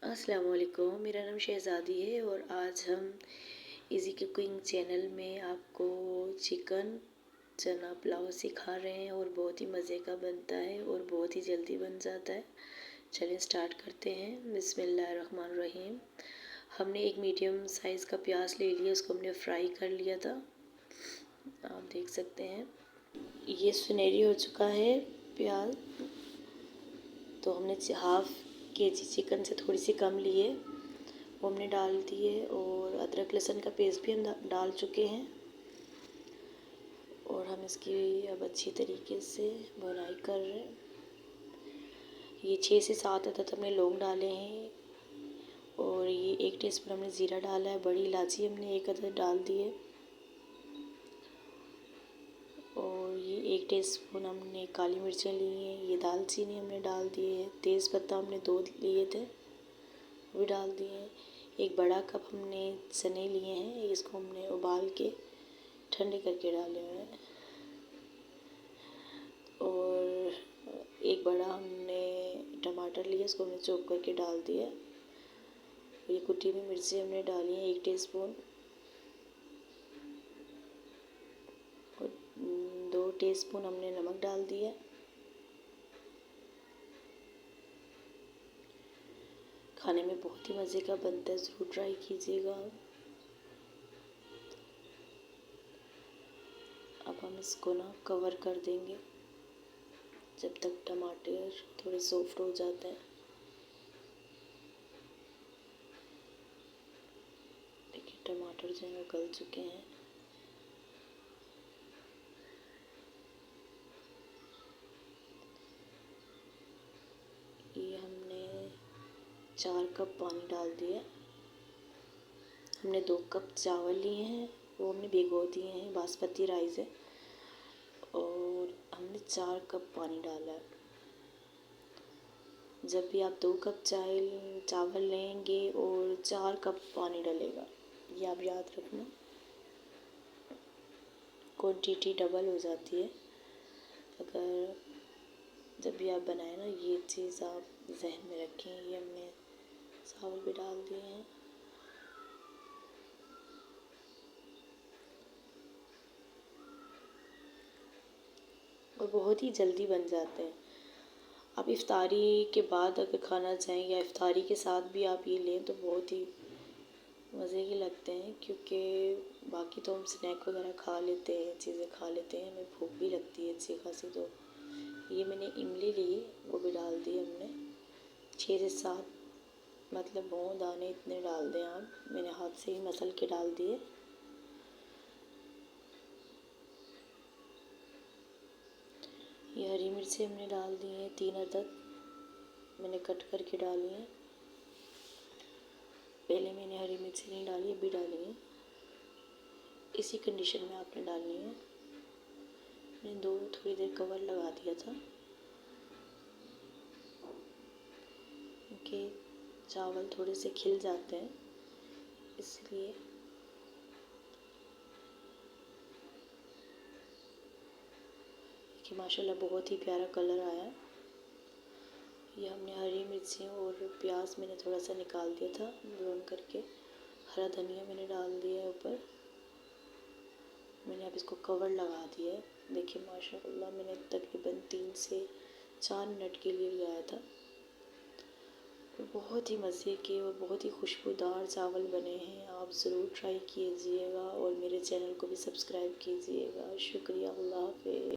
अस्सलाम वालेकुम। मेरा नाम शहज़ादी है और आज हम इज़ी कुकिंग चैनल में आपको चिकन चना पुलाव सिखा रहे हैं और बहुत ही मज़े का बनता है और बहुत ही जल्दी बन जाता है। चलिए स्टार्ट करते हैं। बिस्मिल्लाहिर्रहमानिर्रहीम। हमने एक मीडियम साइज़ का प्याज ले लिया, उसको हमने फ्राई कर लिया था। आप देख सकते हैं ये सुनहरी हो चुका है प्याज। तो हमने हाफ केजी चिकन से थोड़ी सी कम लिए, वो हमने डाल दिए और अदरक लहसुन का पेस्ट भी हम डाल चुके हैं। और हम इसकी अब अच्छी तरीके से भुनाई कर रहे हैं। ये 6 से 7 अदद हमने लौंग डाले हैं और ये 1 टीस्पून हमने ज़ीरा डाला है। बड़ी इलायची हमने 1 अदद डाल दी है और ये 1 टीस्पून हमने काली मिर्चें ली हैं। ये दालचीनी हमने डाल दी है। तेज़ पत्ता हमने 2 लिए थे, वो भी डाल दिए हैं। एक बड़ा कप हमने चने लिए हैं, इसको हमने उबाल के ठंडे करके डाले हुए हैं। और एक बड़ा हमने टमाटर लिया, इसको हमने चॉप करके डाल दिया। ये कुटी हुई मिर्ची हमने डाली है 1 टीस्पून और 2 टीस्पून हमने नमक डाल दिया। खाने में बहुत ही मज़े का बनता है, ज़रूर ट्राई कीजिएगा। अब हम इसको ना कवर कर देंगे जब तक टमाटर थोड़े सॉफ्ट हो जाते हैं। देखिए टमाटर जो है गल चुके हैं। ये हमने 4 कप पानी डाल दिया। हमने 2 कप चावल लिए हैं, वो हमने भिगो दिए हैं, बासमती राइस है। और हमने 4 कप पानी डाला है। जब भी आप 2 कप चावल लेंगे और 4 कप पानी डलेगा, ये आप याद रखना, क्वांटिटी डबल हो जाती है। अगर जब भी आप बनाए ना, ये चीज़ आप जहन में रखें। ये हमने चावल भी डाल दिए हैं। और बहुत ही जल्दी बन जाते हैं। आप इफ्तारी के बाद अगर खाना चाहें या इफ्तारी के साथ भी आप ये लें तो बहुत ही मज़े के लगते हैं, क्योंकि बाकी तो हम स्नैक वगैरह खा लेते हैं, चीज़ें खा लेते हैं, हमें भूख भी लगती है अच्छी खासी। तो ये मैंने इमली ली, वो भी डाल दी हमने 6 से 7, मतलब 9 दाने इतने डाल दें आप। मैंने हाथ से ही मसल के डाल दिए। ये हरी मिर्ची हमने डाल दी हैं 3 अदद, मैंने कट करके डाली हैं। पहले मैंने हरी मिर्ची नहीं डाली, अभी डाली है। इसी कंडीशन में आपने डालनी है। मैंने थोड़ी देर कवर लगा दिया था, क्योंकि चावल थोड़े से खिल जाते हैं इसलिए। कि माशाल्लाह बहुत ही प्यारा कलर आया। ये हमने हरी मिर्ची और प्याज मैंने थोड़ा सा निकाल दिया था ब्राउन करके। हरा धनिया मैंने डाल दिया है ऊपर। मैंने अब इसको कवर लगा दिया है। देखिए माशाल्लाह मैंने तकरीबन 3 से 4 मिनट के लिए लगाया था। बहुत ही मज़े के और बहुत ही खुशबूदार चावल बने हैं। आप ज़रूर ट्राई कीजिएगा और मेरे चैनल को भी सब्सक्राइब कीजिएगा। शुक्रिया। अल्लाह हाफ़िज़।